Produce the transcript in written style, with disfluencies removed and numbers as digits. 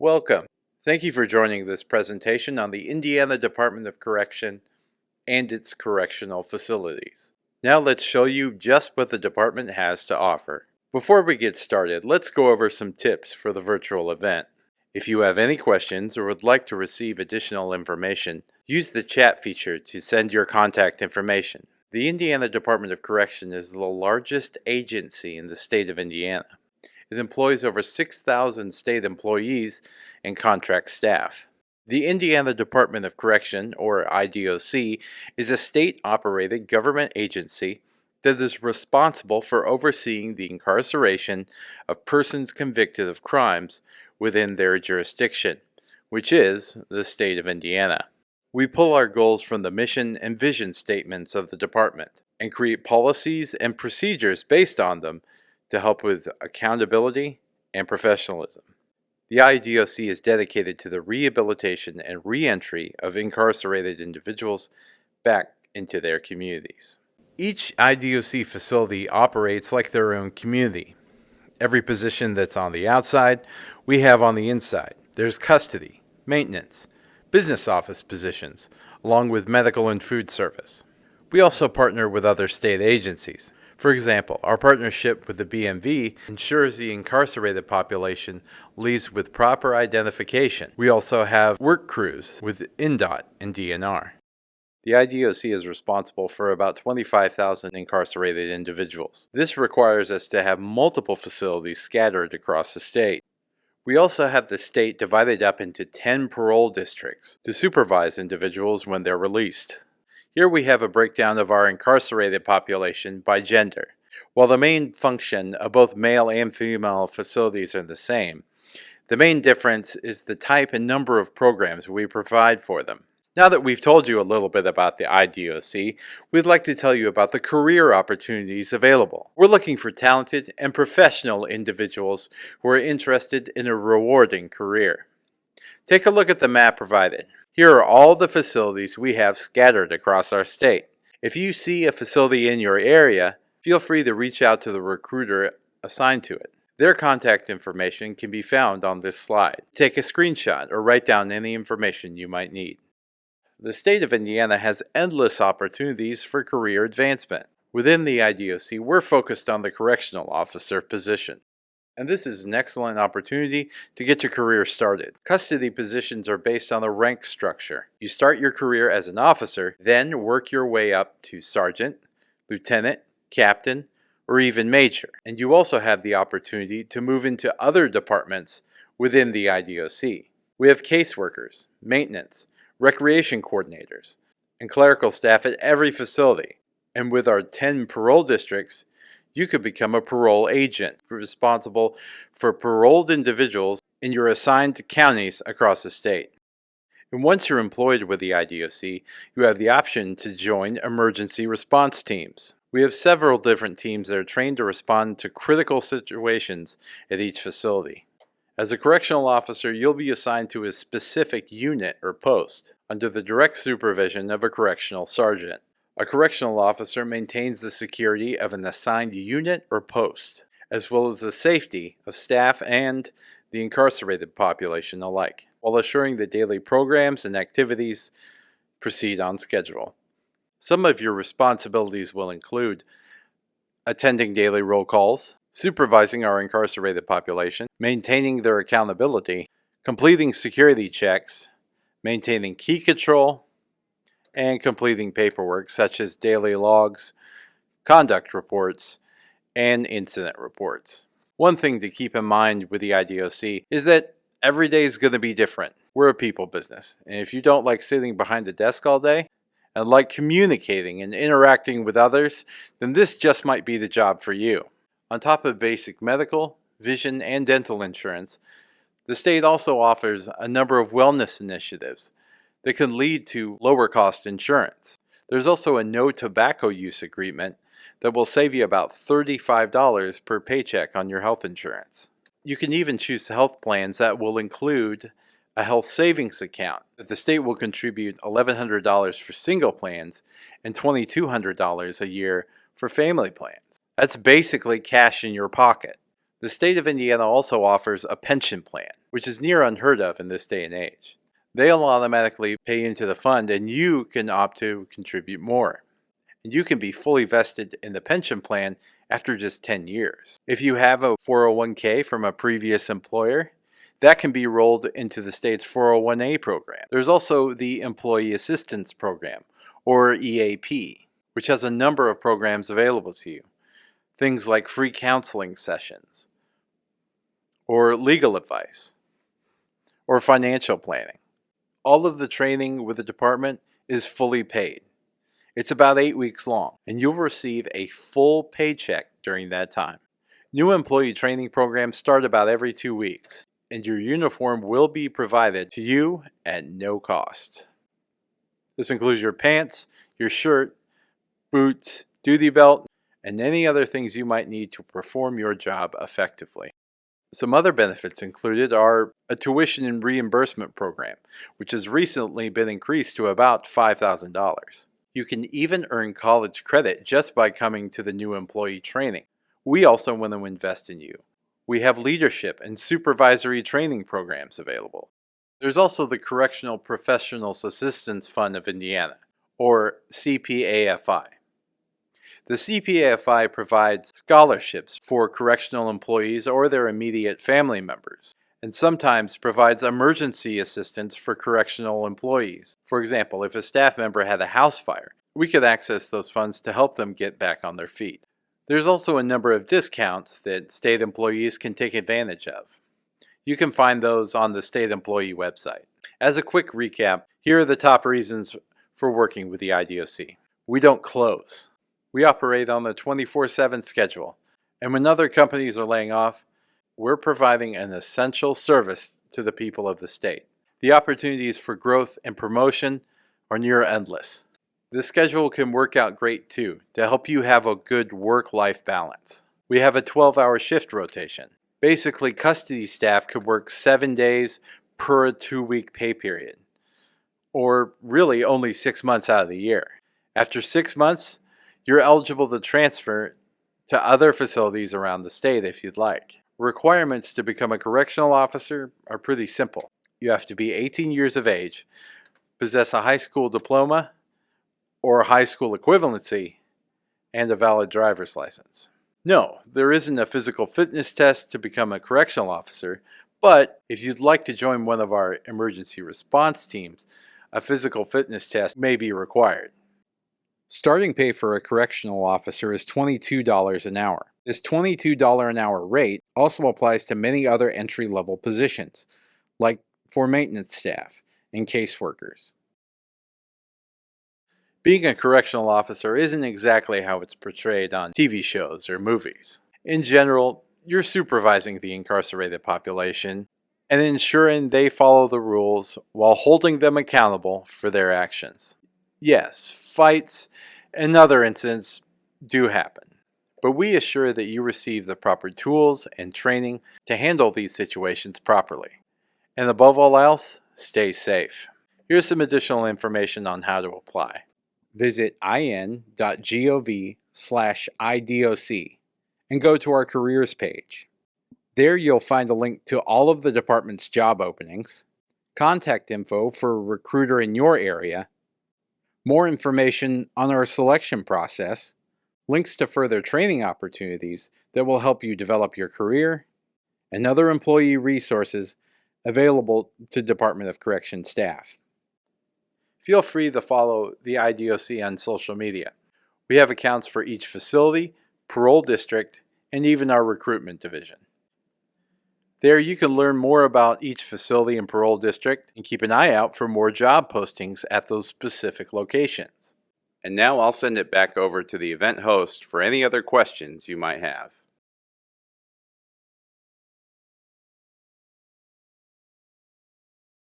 Welcome. Thank you for joining this presentation on the Indiana Department of Correction and its correctional facilities. Now let's show you just what the department has to offer. Before we get started, let's go over some tips for the virtual event. If you have any questions or would like to receive additional information, use the chat feature to send your contact information. The Indiana Department of Correction is the largest agency in the state of Indiana. It employs over 6,000 state employees and contract staff. The Indiana Department of Correction, or IDOC, is a state-operated government agency that is responsible for overseeing the incarceration of persons convicted of crimes within their jurisdiction, which is the state of Indiana. We pull our goals from the mission and vision statements of the department and create policies and procedures based on them to help with accountability and professionalism. The IDOC is dedicated to the rehabilitation and re-entry of incarcerated individuals back into their communities. Each IDOC facility operates like their own community. Every position that's on the outside, we have on the inside. There's custody, maintenance, business office positions, along with medical and food service. We also partner with other state agencies. For example, our partnership with the BMV ensures the incarcerated population leaves with proper identification. We also have work crews with INDOT and DNR. The IDOC is responsible for about 25,000 incarcerated individuals. This requires us to have multiple facilities scattered across the state. We also have the state divided up into 10 parole districts to supervise individuals when they're released. Here we have a breakdown of our incarcerated population by gender. While the main function of both male and female facilities are the same, the main difference is the type and number of programs we provide for them. Now that we've told you a little bit about the IDOC, we'd like to tell you about the career opportunities available. We're looking for talented and professional individuals who are interested in a rewarding career. Take a look at the map provided. Here are all the facilities we have scattered across our state. If you see a facility in your area, feel free to reach out to the recruiter assigned to it. Their contact information can be found on this slide. Take a screenshot or write down any information you might need. The state of Indiana has endless opportunities for career advancement. Within the IDOC, we're focused on the correctional officer position. And this is an excellent opportunity to get your career started. Custody positions are based on the rank structure. You start your career as an officer, then work your way up to sergeant, lieutenant, captain, or even major. And you also have the opportunity to move into other departments within the IDOC. We have caseworkers, maintenance, recreation coordinators, and clerical staff at every facility. And with our 10 parole districts, you could become a parole agent responsible for paroled individuals in your assigned counties across the state. And once you're employed with the IDOC, you have the option to join emergency response teams. We have several different teams that are trained to respond to critical situations at each facility. As a correctional officer, you'll be assigned to a specific unit or post under the direct supervision of a correctional sergeant. A correctional officer maintains the security of an assigned unit or post, as well as the safety of staff and the incarcerated population alike, while assuring that daily programs and activities proceed on schedule. Some of your responsibilities will include attending daily roll calls, supervising our incarcerated population, maintaining their accountability, completing security checks, maintaining key control, and completing paperwork such as daily logs, conduct reports, and incident reports. One thing to keep in mind with the IDOC is that every day is going to be different. We're a people business, and if you don't like sitting behind a desk all day and like communicating and interacting with others, then this just might be the job for you. On top of basic medical, vision, and dental insurance, the state also offers a number of wellness initiatives that can lead to lower cost insurance. There's also a no tobacco use agreement that will save you about $35 per paycheck on your health insurance. You can even choose health plans that will include a health savings account that the state will contribute $1,100 for single plans and $2,200 a year for family plans. That's basically cash in your pocket. The state of Indiana also offers a pension plan, which is near unheard of in this day and age. They'll automatically pay into the fund and you can opt to contribute more. And you can be fully vested in the pension plan after just 10 years. If you have a 401k from a previous employer, that can be rolled into the state's 401a program. There's also the Employee Assistance Program, or EAP, which has a number of programs available to you. Things like free counseling sessions, or legal advice, or financial planning. All of the training with the department is fully paid. It's about 8 weeks long, and you'll receive a full paycheck during that time. New employee training programs start about every 2 weeks, and your uniform will be provided to you at no cost. This includes your pants, your shirt, boots, duty belt, and any other things you might need to perform your job effectively. Some other benefits included are a tuition and reimbursement program, which has recently been increased to about $5,000. You can even earn college credit just by coming to the new employee training. We also want to invest in you. We have leadership and supervisory training programs available. There's also the Correctional Professionals Assistance Fund of Indiana, or CPAFI. The CPAFI provides scholarships for correctional employees or their immediate family members, and sometimes provides emergency assistance for correctional employees. For example, if a staff member had a house fire, we could access those funds to help them get back on their feet. There's also a number of discounts that state employees can take advantage of. You can find those on the state employee website. As a quick recap, here are the top reasons for working with the IDOC. We don't close. We operate on the 24/7 schedule, and when other companies are laying off, we're providing an essential service to the people of the state. The opportunities for growth and promotion are near endless. This schedule can work out great too, to help you have a good work-life balance. We have a 12-hour shift rotation. Basically, custody staff could work 7 days per 2-week pay period, or really only 6 months out of the year. After 6 months, you're eligible to transfer to other facilities around the state if you'd like. Requirements to become a correctional officer are pretty simple. You have to be 18 years of age, possess a high school diploma or high school equivalency, and a valid driver's license. No, there isn't a physical fitness test to become a correctional officer, but if you'd like to join one of our emergency response teams, a physical fitness test may be required. Starting pay for a correctional officer is $22 an hour. This $22 an hour rate also applies to many other entry-level positions, like for maintenance staff and caseworkers. Being a correctional officer isn't exactly how it's portrayed on TV shows or movies. In general, you're supervising the incarcerated population and ensuring they follow the rules while holding them accountable for their actions. Yes, fights and other incidents do happen, but we assure that you receive the proper tools and training to handle these situations properly. And above all else, stay safe. Here's some additional information on how to apply. Visit in.gov/IDOC and go to our careers page. There you'll find a link to all of the department's job openings, contact info for a recruiter in your area, more information on our selection process, links to further training opportunities that will help you develop your career, and other employee resources available to Department of Correction staff. Feel free to follow the IDOC on social media. We have accounts for each facility, parole district, and even our recruitment division. There you can learn more about each facility and parole district and keep an eye out for more job postings at those specific locations. And now I'll send it back over to the event host for any other questions you might have.